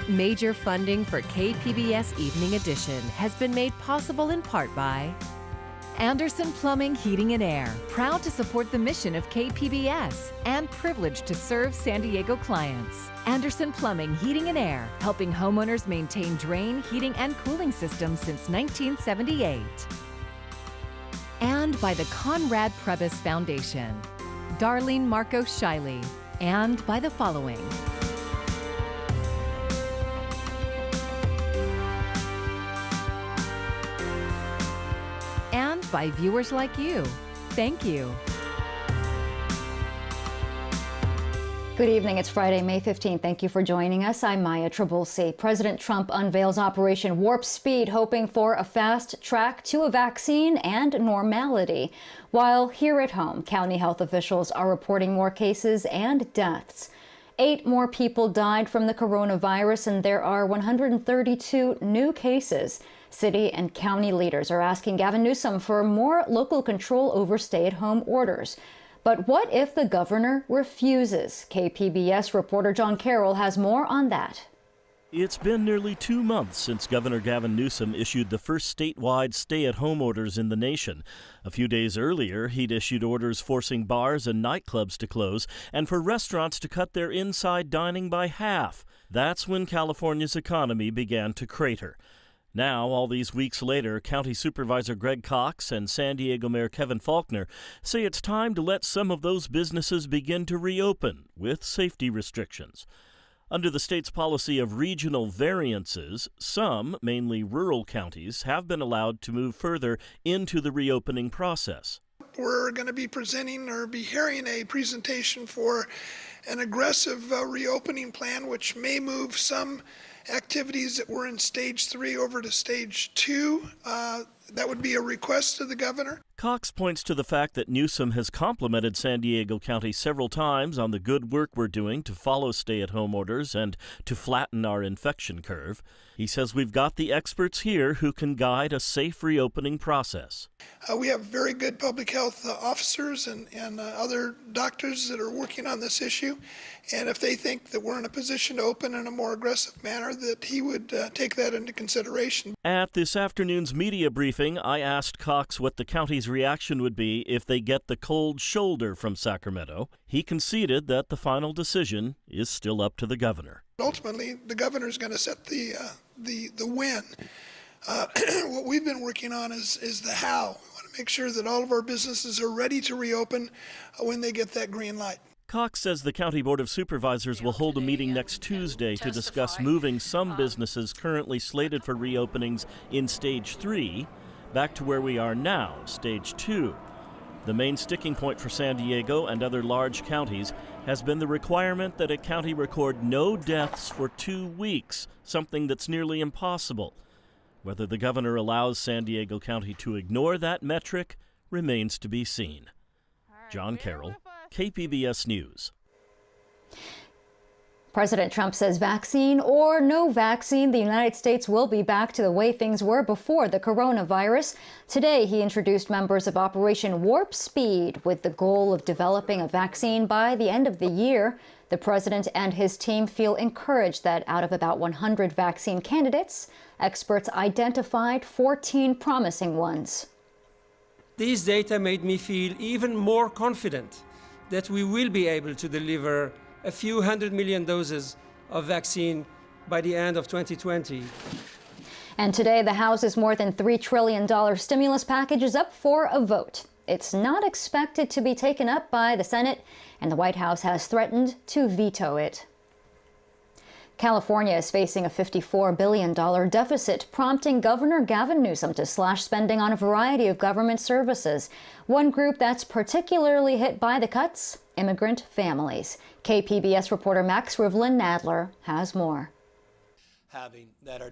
Major funding for KPBS Evening Edition has been made possible in part by Anderson Plumbing, Heating and Air, proud to support the mission of KPBS and privileged to serve San Diego clients. Anderson Plumbing, Heating and Air, helping homeowners maintain drain, heating, and cooling systems since 1978. And by the Conrad Prebys Foundation, Darlene Marcos Shiley, and by the following. And by viewers like you. Thank you. Good evening. It's Friday, May 15th. Thank you for joining us. I'm Maya Trabulsi. President Trump unveils Operation Warp Speed, hoping for a fast track to a vaccine and normality. While here at home, county health officials are reporting more cases and deaths. 8 more people died from the coronavirus, and there are 132 new cases. City and county leaders are asking Gavin Newsom for more local control over stay-at-home orders. But what if the governor refuses? KPBS reporter John Carroll has more on that. It's been nearly 2 months since Governor Gavin Newsom issued the first statewide stay-at-home orders in the nation. A few days earlier, he'd issued orders forcing bars and nightclubs to close and for restaurants to cut their inside dining by half. That's when California's economy began to crater. Now, all these weeks later, County Supervisor Greg Cox and San Diego Mayor Kevin Faulconer say it's time to let some of those businesses begin to reopen with safety restrictions. Under the state's policy of regional variances, some, mainly rural counties, have been allowed to move further into the reopening process. We're going to be presenting or be hearing a presentation for an aggressive reopening plan, which may move some activities that were in stage 3 over to stage 2. That would be a request to the governor. Cox points to the fact that Newsom has complimented San Diego County several times on the good work we're doing to follow stay-at-home orders and to flatten our infection curve. He says we've got the experts here who can guide a safe reopening process. We have very good public health officers and other doctors that are working on this issue. And if they think that we're in a position to open in a more aggressive manner, that he would take that into consideration. At this afternoon's media briefing, I asked Cox what the county's reaction would be if they get the cold shoulder from Sacramento. He conceded that the final decision is still up to the governor. Ultimately, the governor is going to set the when. What we've been working on is the how. We want to make sure that all of our businesses are ready to reopen when they get that green light. Cox says the County Board of Supervisors will hold a meeting next Tuesday to discuss moving some businesses currently slated for reopenings in Stage 3 back to where we are now, Stage 2. The main sticking point for San Diego and other large counties has been the requirement that a county record no deaths for 2 weeks, something that's nearly impossible. Whether the governor allows San Diego County to ignore that metric remains to be seen. John Carroll, KPBS News. President Trump says vaccine or no vaccine, the United States will be back to the way things were before the coronavirus. Today, he introduced members of Operation Warp Speed with the goal of developing a vaccine by the end of the year. The president and his team feel encouraged that out of about 100 vaccine candidates, experts identified 14 promising ones. These data made me feel even more confident that we will be able to deliver a few 100 million doses of vaccine by the end of 2020. And today, the House's more than $3 trillion stimulus package is up for a vote. It's not expected to be taken up by the Senate, and the White House has threatened to veto it. California is facing a $54 billion deficit, prompting Governor Gavin Newsom to slash spending on a variety of government services. One group that's particularly hit by the cuts, immigrant families. KPBS reporter Max Rivlin-Nadler has more.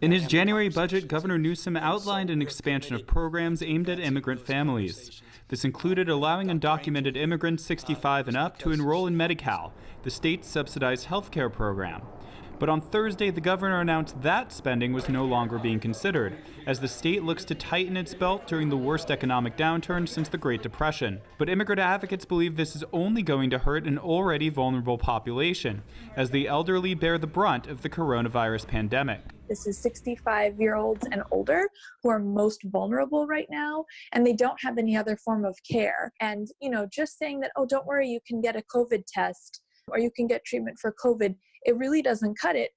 In his January budget, Governor Newsom outlined an expansion of programs aimed at immigrant families. This included allowing undocumented immigrants 65 and up to enroll in Medi-Cal, the state's subsidized health care program. But on Thursday, the governor announced that spending was no longer being considered, as the state looks to tighten its belt during the worst economic downturn since the Great Depression. But immigrant advocates believe this is only going to hurt an already vulnerable population, as the elderly bear the brunt of the coronavirus pandemic. This is 65-year-olds and older who are most vulnerable right now, and they don't have any other form of care. And, just saying that, oh, don't worry, you can get a COVID test or you can get treatment for COVID, it really doesn't cut it,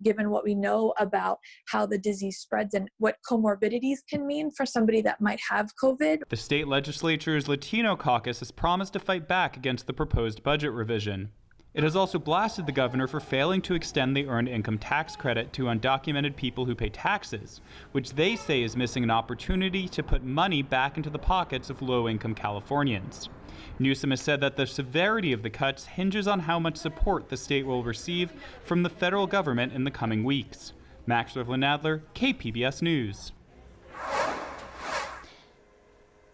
given what we know about how the disease spreads and what comorbidities can mean for somebody that might have COVID. The state legislature's Latino caucus has promised to fight back against the proposed budget revision. It has also blasted the governor for failing to extend the earned income tax credit to undocumented people who pay taxes, which they say is missing an opportunity to put money back into the pockets of low-income Californians. Newsom has said that the severity of the cuts hinges on how much support the state will receive from the federal government in the coming weeks. Max Rivlin-Adler, KPBS News.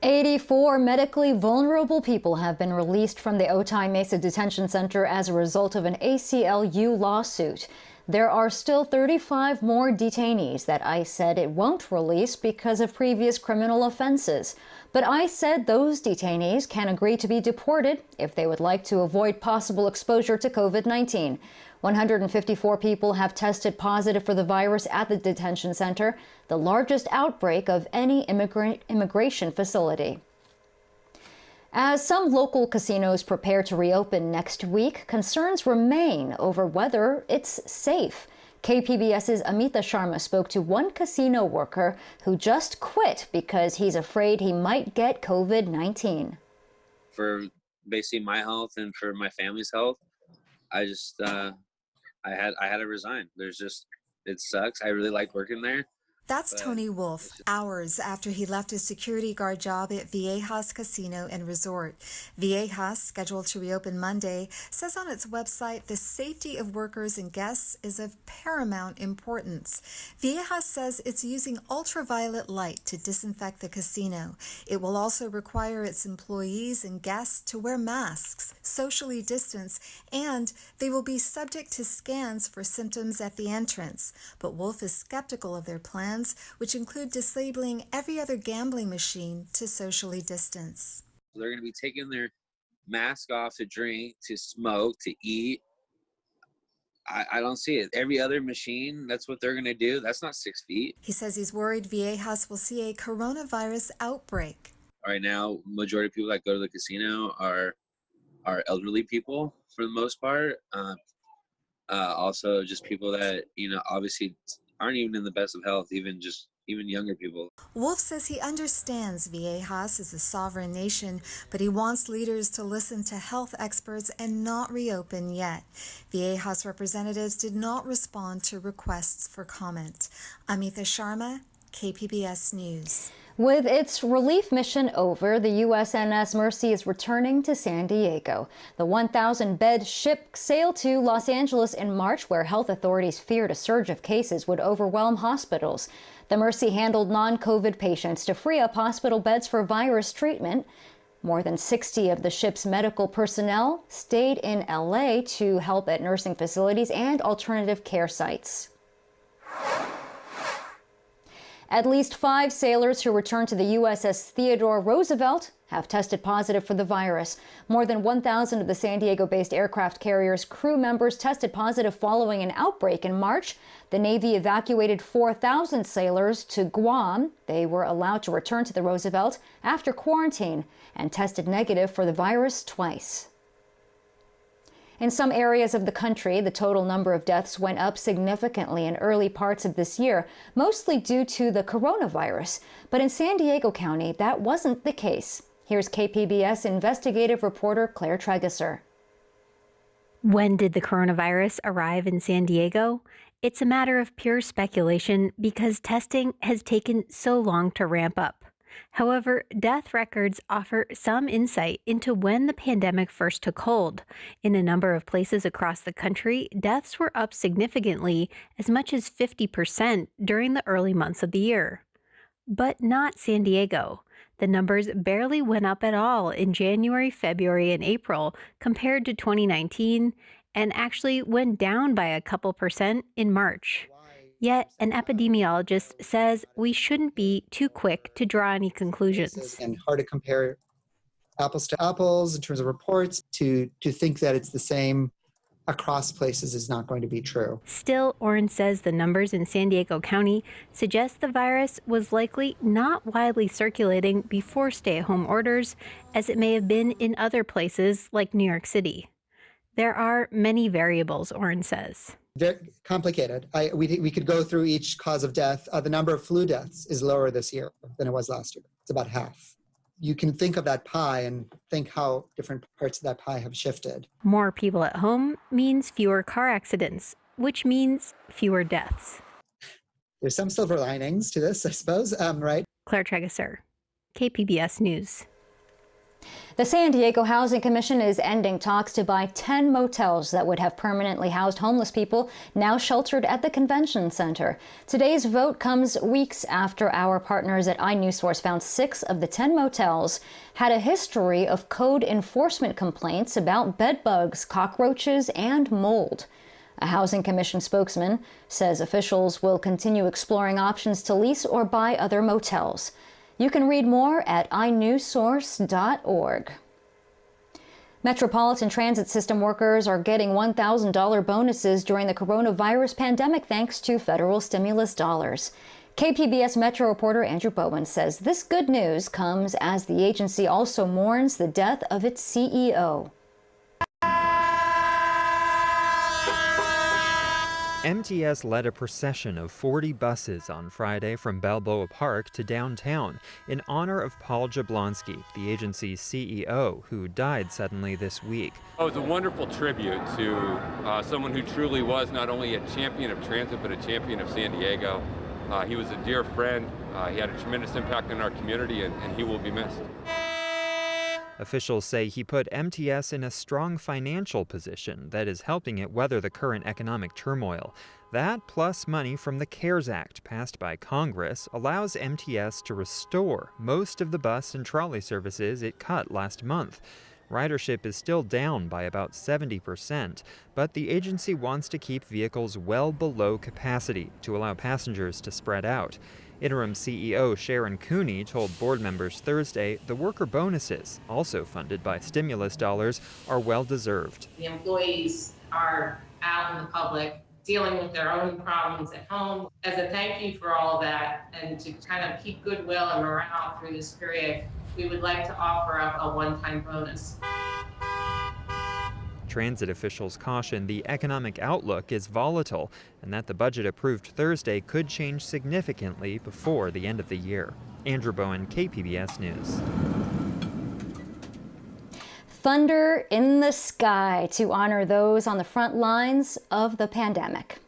84 medically vulnerable people have been released from the Otay Mesa Detention Center as a result of an ACLU lawsuit. There are still 35 more detainees that ICE said it won't release because of previous criminal offenses. But ICE said those detainees can agree to be deported if they would like to avoid possible exposure to COVID-19. 154 people have tested positive for the virus at the detention center, the largest outbreak of any immigration facility. As some local casinos prepare to reopen next week, concerns remain over whether it's safe. KPBS's Amita Sharma spoke to one casino worker who just quit because he's afraid he might get COVID-19. For basically my health and for my family's health, I just I had to resign. It sucks. I really like working there. That's Tony Wolf, hours after he left his security guard job at Viejas Casino and Resort. Viejas, scheduled to reopen Monday, says on its website the safety of workers and guests is of paramount importance. Viejas says it's using ultraviolet light to disinfect the casino. It will also require its employees and guests to wear masks, socially distance, and they will be subject to scans for symptoms at the entrance. But Wolf is skeptical of their plans, which include disabling every other gambling machine to socially distance. They're going to be taking their mask off to drink, to smoke, to eat. I don't see it. Every other machine, that's what they're going to do. That's not 6 feet. He says he's worried Viejas will see a coronavirus outbreak. Right now, majority of people that go to the casino are elderly people for the most part. Also, just people that, obviously aren't even in the best of health, even younger people. Wolf says he understands Viejas is a sovereign nation, but he wants leaders to listen to health experts and not reopen yet. Viejas representatives did not respond to requests for comment. Amita Sharma, KPBS News. With its relief mission over, the USNS Mercy is returning to San Diego. The 1,000-bed ship sailed to Los Angeles in March, where health authorities feared a surge of cases would overwhelm hospitals. The Mercy handled non-COVID patients to free up hospital beds for virus treatment. More than 60 of the ship's medical personnel stayed in LA to help at nursing facilities and alternative care sites. At least 5 sailors who returned to the USS Theodore Roosevelt have tested positive for the virus. More than 1,000 of the San Diego-based aircraft carrier's crew members tested positive following an outbreak in March. The Navy evacuated 4,000 sailors to Guam. They were allowed to return to the Roosevelt after quarantine and tested negative for the virus twice. In some areas of the country, the total number of deaths went up significantly in early parts of this year, mostly due to the coronavirus. But in San Diego County, that wasn't the case. Here's KPBS investigative reporter Claire Tregeser. When did the coronavirus arrive in San Diego? It's a matter of pure speculation because testing has taken so long to ramp up. However, death records offer some insight into when the pandemic first took hold. In a number of places across the country, deaths were up significantly, as much as 50% during the early months of the year. But not San Diego. The numbers barely went up at all in January, February, and April compared to 2019, and actually went down by a couple percent in March. Yet, an epidemiologist says we shouldn't be too quick to draw any conclusions. And hard to compare apples to apples in terms of reports. To think that it's the same across places is not going to be true. Still, Oren says the numbers in San Diego County suggest the virus was likely not widely circulating before stay-at-home orders, as it may have been in other places like New York City. There are many variables, Oren says. Very complicated. We could go through each cause of death. The number of flu deaths is lower this year than it was last year. It's about half. You can think of that pie and think how different parts of that pie have shifted. More people at home means fewer car accidents, which means fewer deaths. There's some silver linings to this, I suppose, right? Claire Tregesser, KPBS News. The San Diego Housing Commission is ending talks to buy 10 motels that would have permanently housed homeless people now sheltered at the convention center. Today's vote comes weeks after our partners at iNewsSource found 6 of the 10 motels had a history of code enforcement complaints about bed bugs, cockroaches, and mold. A Housing Commission spokesman says officials will continue exploring options to lease or buy other motels. You can read more at inewssource.org. Metropolitan Transit System workers are getting $1,000 bonuses during the coronavirus pandemic thanks to federal stimulus dollars. KPBS Metro reporter Andrew Bowen says this good news comes as the agency also mourns the death of its CEO. MTS led a procession of 40 buses on Friday from Balboa Park to downtown in honor of Paul Jablonski, the agency's CEO, who died suddenly this week. Oh, it was a wonderful tribute to someone who truly was not only a champion of transit, but a champion of San Diego. He was a dear friend. He had a tremendous impact on our community, and he will be missed. Officials say he put MTS in a strong financial position that is helping it weather the current economic turmoil. That, plus money from the CARES Act passed by Congress, allows MTS to restore most of the bus and trolley services it cut last month. Ridership is still down by about 70%, but the agency wants to keep vehicles well below capacity to allow passengers to spread out. Interim CEO Sharon Cooney told board members Thursday the worker bonuses, also funded by stimulus dollars, are well deserved. The employees are out in the public dealing with their own problems at home. As a thank you for all of that and to kind of keep goodwill and morale through this period, we would like to offer up a one-time bonus. Transit officials caution the economic outlook is volatile and that the budget approved Thursday could change significantly before the end of the year. Andrew Bowen, KPBS News. Thunder in the sky to honor those on the front lines of the pandemic.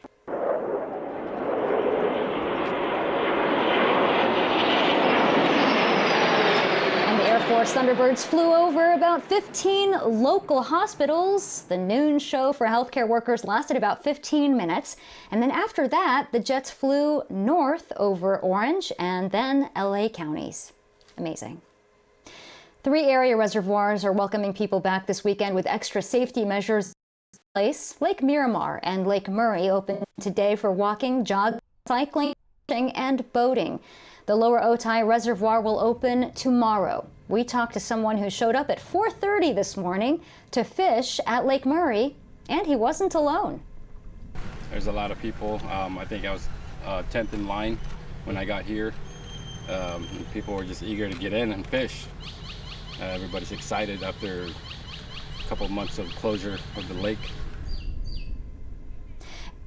Air Force Thunderbirds flew over about 15 local hospitals. The noon show for healthcare workers lasted about 15 minutes. And then after that, the jets flew north over Orange and then LA counties. Amazing. 3 area reservoirs are welcoming people back this weekend with extra safety measures in place. Lake Miramar and Lake Murray open today for walking, jogging, cycling, fishing, and boating. The Lower Otay Reservoir will open tomorrow. We talked to someone who showed up at 4:30 this morning to fish at Lake Murray, and he wasn't alone. There's a lot of people. I think I was 10th in line when I got here. People were just eager to get in and fish. Everybody's excited after a couple of months of closure of the lake.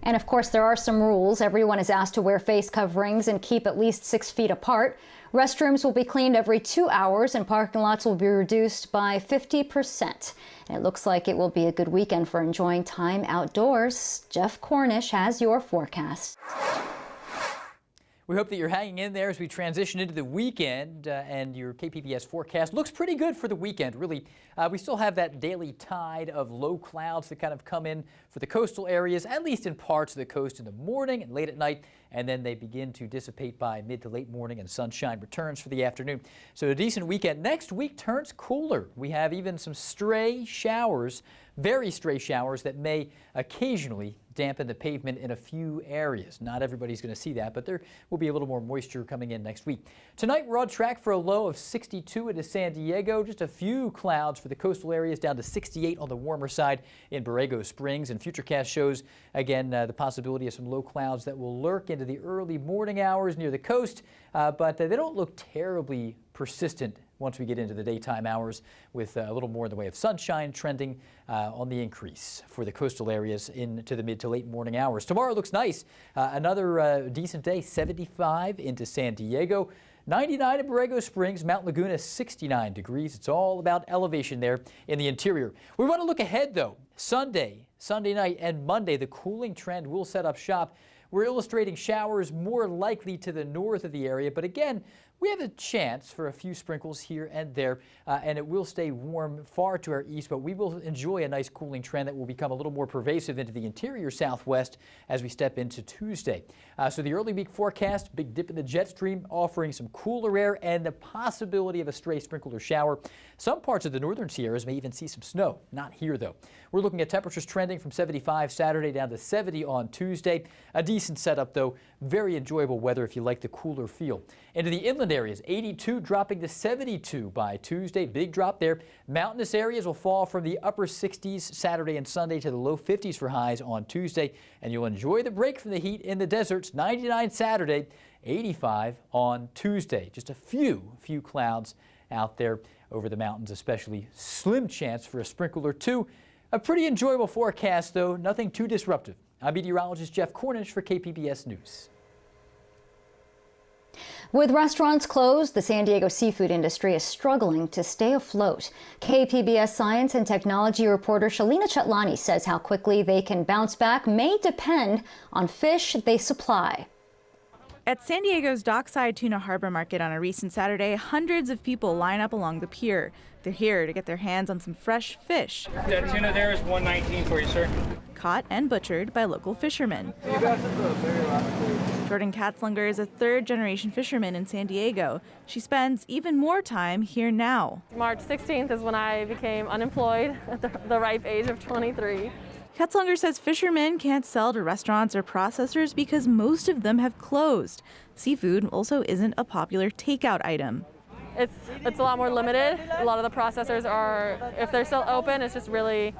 And of course, there are some rules. Everyone is asked to wear face coverings and keep at least 6 feet apart. Restrooms will be cleaned every 2 hours and parking lots will be reduced by 50%. And it looks like it will be a good weekend for enjoying time outdoors. Jeff Cornish has your forecast. We hope that you're hanging in there as we transition into the weekend, and your KPBS forecast looks pretty good for the weekend. Really, we still have that daily tide of low clouds that kind of come in for the coastal areas, at least in parts of the coast in the morning and late at night, and then they begin to dissipate by mid to late morning and sunshine returns for the afternoon. So a decent weekend. Next week turns cooler. We have even some stray showers very stray showers that may occasionally dampen the pavement in a few areas. Not everybody's going to see that, but there will be a little more moisture coming in next week. Tonight, we're on track for a low of 62 into San Diego. Just a few clouds for the coastal areas, down to 68 on the warmer side in Borrego Springs. And Futurecast shows, again, the possibility of some low clouds that will lurk into the early morning hours near the coast, but they don't look terribly persistent once we get into the daytime hours, with a little more in the way of sunshine trending on the increase for the coastal areas into the mid to late morning hours. Tomorrow looks nice. Another decent day, 75 into San Diego. 99 in Borrego Springs, Mount Laguna 69 degrees. It's all about elevation there in the interior. We want to look ahead though. Sunday night and Monday, the cooling trend will set up shop. We're illustrating showers more likely to the north of the area, but again, we have a chance for a few sprinkles here and there, and it will stay warm far to our east, but we will enjoy a nice cooling trend that will become a little more pervasive into the interior southwest as we step into Tuesday. So the early week forecast, big dip in the jet stream, offering some cooler air and the possibility of a stray sprinkle or shower. Some parts of the northern Sierras may even see some snow. Not here, though. We're looking at temperatures trending from 75 Saturday down to 70 on Tuesday. A decent setup, though. Very enjoyable weather if you like the cooler feel. Into the inland areas, 82 dropping to 72 by Tuesday. Big drop there. Mountainous areas will fall from the upper 60s Saturday and Sunday to the low 50s for highs on Tuesday. And you'll enjoy the break from the heat in the deserts. 99 Saturday, 85 on Tuesday. Just a few clouds out there over the mountains, especially slim chance for a sprinkle or two. A pretty enjoyable forecast, though. Nothing too disruptive. I'm meteorologist Jeff Cornish for KPBS News. With restaurants closed, the San Diego seafood industry is struggling to stay afloat. KPBS science and technology reporter Shalina Chatlani says how quickly they can bounce back may depend on fish they supply. At San Diego's Dockside Tuna Harbor Market on a recent Saturday, hundreds of people line up along the pier. They're here to get their hands on some fresh fish. That tuna there is $1.19 for you, sir. Caught and butchered by local fishermen. Jordan Katzlinger is a third-generation fisherman in San Diego. She spends even more time here now. March 16th is when I became unemployed at the ripe age of 23. Katzlinger says fishermen can't sell to restaurants or processors because most of them have closed. Seafood also isn't a popular takeout item. It's a lot more limited. A lot of the processors are, if they're still open, it's just really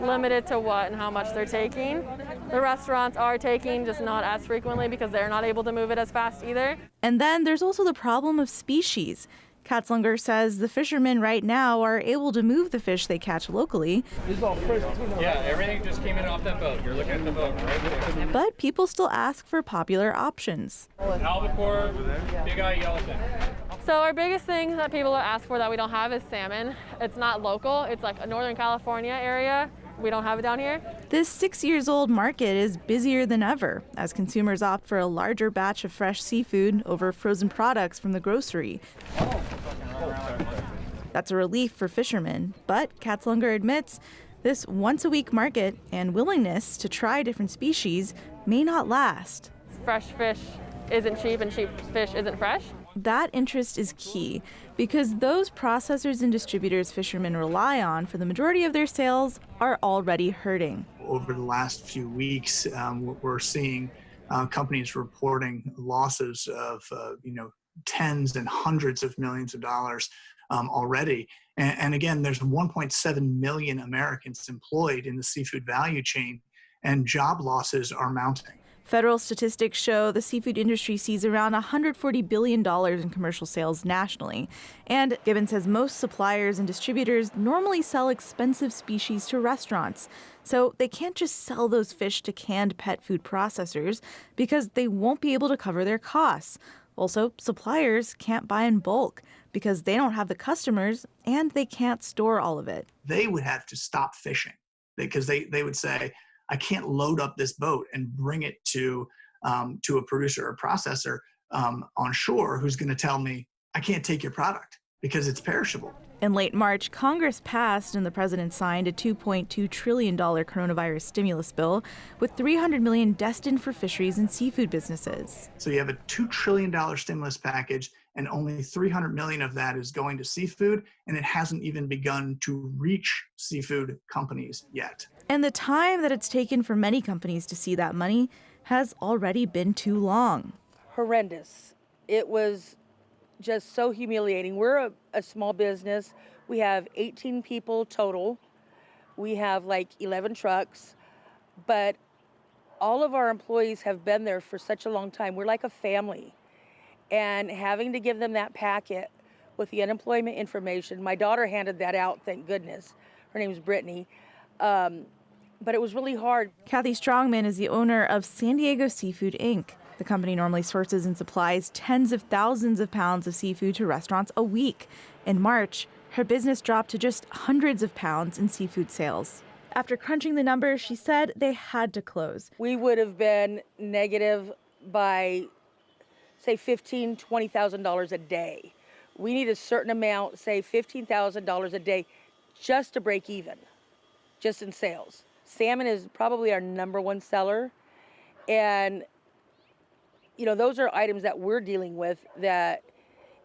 limited to what and how much they're taking. The restaurants are taking, just not as frequently because they're not able to move it as fast either. And then there's also the problem of species. Katzlinger says the fishermen right now are able to move the fish they catch locally. Yeah, everything just came in off that boat. You're looking at the boat right there. But people still ask for popular options. Albacore, big eye yellowfin. So our biggest thing that people ask for that we don't have is salmon. It's not local. It's like a Northern California area. We don't have it down here. This 6-year-old market is busier than ever as consumers opt for a larger batch of fresh seafood over frozen products from the grocery. That's a relief for fishermen, but Katzlinger admits this once-a-week market and willingness to try different species may not last. Fresh fish isn't cheap and cheap fish isn't fresh. That interest is key because those processors and distributors fishermen rely on for the majority of their sales are already hurting. Over the last few weeks, we're seeing companies reporting losses of tens and hundreds of millions of dollars already. And again, there's 1.7 million Americans employed in the seafood value chain, and job losses are mounting. Federal statistics show the seafood industry sees around $140 billion in commercial sales nationally. And Gibbons says most suppliers and distributors normally sell expensive species to restaurants. So they can't just sell those fish to canned pet food processors because they won't be able to cover their costs. Also, suppliers can't buy in bulk because they don't have the customers and they can't store all of it. They would have to stop fishing because they would say, I can't load up this boat and bring it to a producer or processor on shore who's going to tell me I can't take your product because it's perishable. In late March, Congress passed and the president signed a $2.2 trillion coronavirus stimulus bill with $300 million destined for fisheries and seafood businesses. So you have a $2 trillion stimulus package and only 300 million of that is going to seafood, and it hasn't even begun to reach seafood companies yet. And the time that it's taken for many companies to see that money has already been too long. Horrendous. It was just so humiliating. We're a small business. We have 18 people total. We have like 11 trucks, but all of our employees have been there for such a long time. We're like a family. And having to give them that packet with the unemployment information, my daughter handed that out, thank goodness. Her name's Brittany. But it was really hard. Kathy Strongman is the owner of San Diego Seafood, Inc. The company normally sources and supplies tens of thousands of pounds of seafood to restaurants a week. In March, her business dropped to just hundreds of pounds in seafood sales. After crunching the numbers, she said they had to close. We would have been negative by, say, $15,000, $20,000 a day. We need a certain amount, say $15,000 a day, just to break even, just in sales. Salmon is probably our #1 seller. And, you know, those are items that we're dealing with that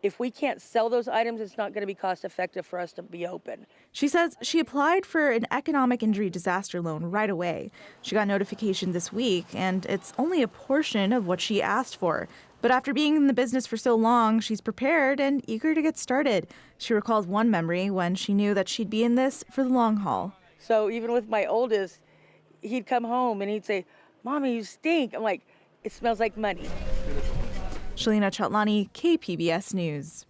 if we can't sell those items, it's not going to be cost effective for us to be open. She says she applied for an economic injury disaster loan right away. She got notification this week, and it's only a portion of what she asked for. But after being in the business for so long, she's prepared and eager to get started. She recalls one memory when she knew that she'd be in this for the long haul. So even with my oldest, he'd come home and he'd say, "Mommy, you stink." I'm like, "It smells like money." Shalina Chatlani, KPBS News.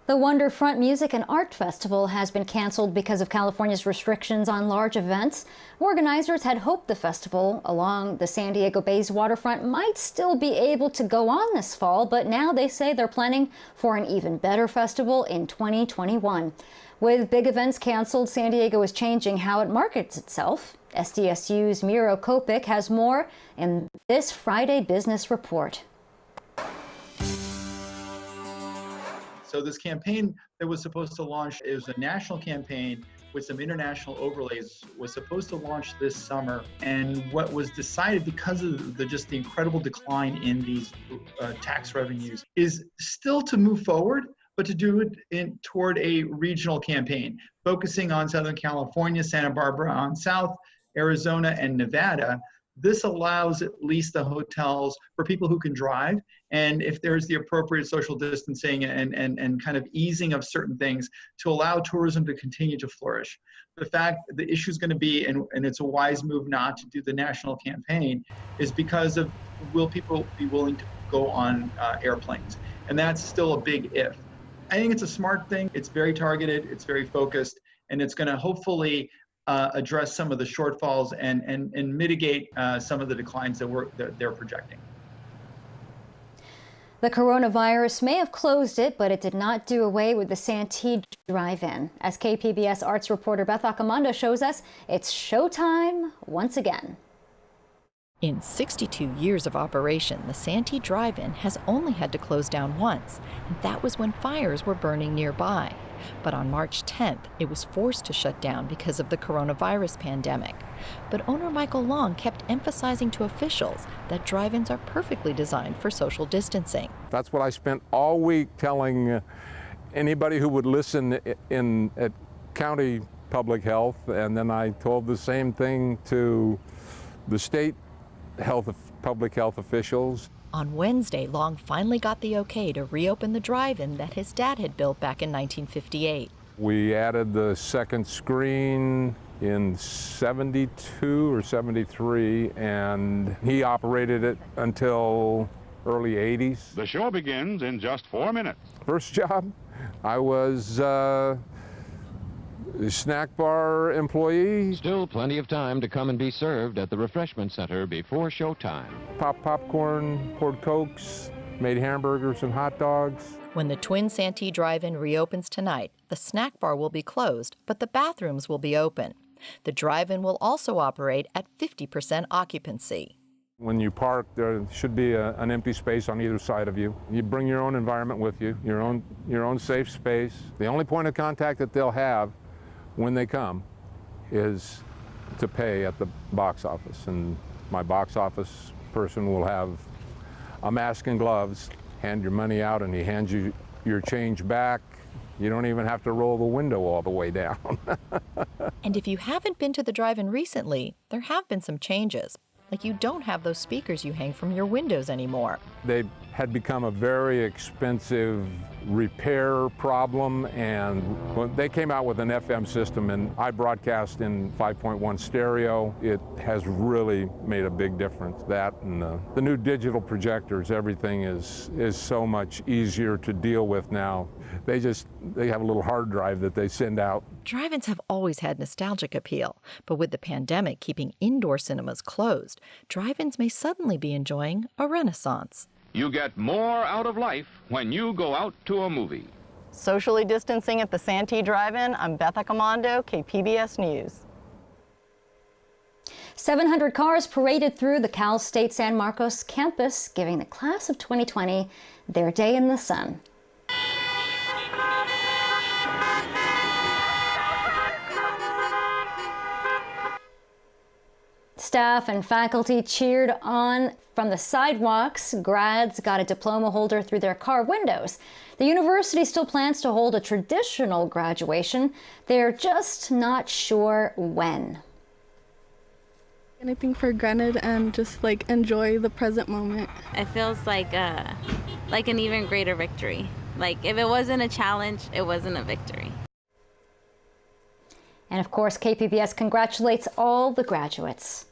The Wonderfront Music and Art Festival has been canceled because of California's restrictions on large events. Organizers had hoped the festival along the San Diego Bay's waterfront might still be able to go on this fall, but now they say they're planning for an even better festival in 2021. With big events canceled, San Diego is changing how it markets itself. SDSU's Miro Kopik has more in this Friday Business Report. So this campaign that was supposed to launch, it was a national campaign with some international overlays, was supposed to launch this summer. And what was decided, because of just the incredible decline in these tax revenues, is still to move forward, but to do it toward a regional campaign, focusing on Southern California, Santa Barbara on South, Arizona, and Nevada. This allows at least the hotels for people who can drive, and if there's the appropriate social distancing and kind of easing of certain things, to allow tourism to continue to flourish. The issue is going to be, and it's a wise move not to do the national campaign, is because of will people be willing to go on airplanes? And that's still a big if. I think it's a smart thing. It's very targeted, it's very focused, and it's going to hopefully address some of the shortfalls and mitigate some of the declines that they're projecting. The coronavirus may have closed it, but it did not do away with the Santee Drive-In. As KPBS arts reporter Beth Accomando shows us, it's showtime once again. In 62 years of operation, the Santee Drive-In has only had to close down once, and that was when fires were burning nearby. But on March 10th, it was forced to shut down because of the coronavirus pandemic. But owner Michael Long kept emphasizing to officials that drive-ins are perfectly designed for social distancing. That's what I spent all week telling anybody who would listen at county public health, and then I told the same thing to the state public health officials. On Wednesday, Long finally got the okay to reopen the drive-in that his dad had built back in 1958. We added the second screen in 72 or 73, and he operated it until early 80s. The show begins in just 4 minutes. First job, I was snack bar employee. Still plenty of time to come and be served at the refreshment center before showtime. Popped popcorn, poured Cokes, made hamburgers and hot dogs. When the Twin Santee Drive-In reopens tonight, the snack bar will be closed, but the bathrooms will be open. The drive-in will also operate at 50% occupancy. When you park, there should be an empty space on either side of you. You bring your own environment with you, your own safe space. The only point of contact that they'll have when they come is to pay at the box office, and my box office person will have a mask and gloves hand your money out and he hands you your change back. You don't even have to roll the window all the way down. And if you haven't been to the drive-in recently, there have been some changes. Like you don't have those speakers you hang from your windows anymore. They had become a very expensive repair problem, and when they came out with an FM system, and I broadcast in 5.1 stereo, it has really made a big difference. That and the new digital projectors, everything is so much easier to deal with now. They have a little hard drive that they send out. Drive-ins have always had nostalgic appeal, but with the pandemic keeping indoor cinemas closed, drive-ins may suddenly be enjoying a renaissance. You get more out of life when you go out to a movie. Socially distancing at the Santee Drive-In, I'm Beth Accomando, KPBS News. 700 cars paraded through the Cal State San Marcos campus, giving the class of 2020 their day in the sun. Staff and faculty cheered on from the sidewalks. Grads got a diploma holder through their car windows. The university still plans to hold a traditional graduation. They're just not sure when. Anything for granted and just enjoy the present moment. It feels like an even greater victory. Like if it wasn't a challenge, it wasn't a victory. And of course, KPBS congratulates all the graduates.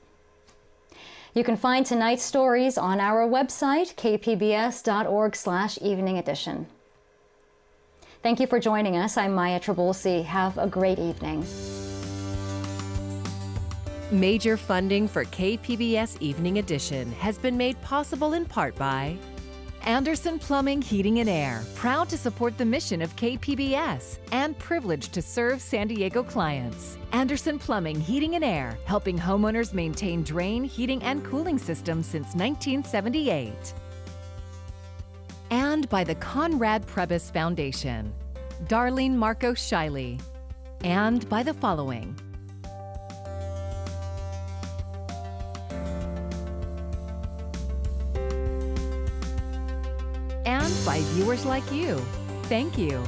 You can find tonight's stories on our website, kpbs.org/evening edition. Thank you for joining us. I'm Maya Trabulsi. Have a great evening. Major funding for KPBS Evening Edition has been made possible in part by Anderson Plumbing, Heating and Air, proud to support the mission of KPBS and privileged to serve San Diego clients. Anderson Plumbing, Heating and Air, helping homeowners maintain drain, heating, and cooling systems since 1978. And by the Conrad Prebys Foundation, Darlene Marcos Shiley. And by the following: and by viewers like you. Thank you.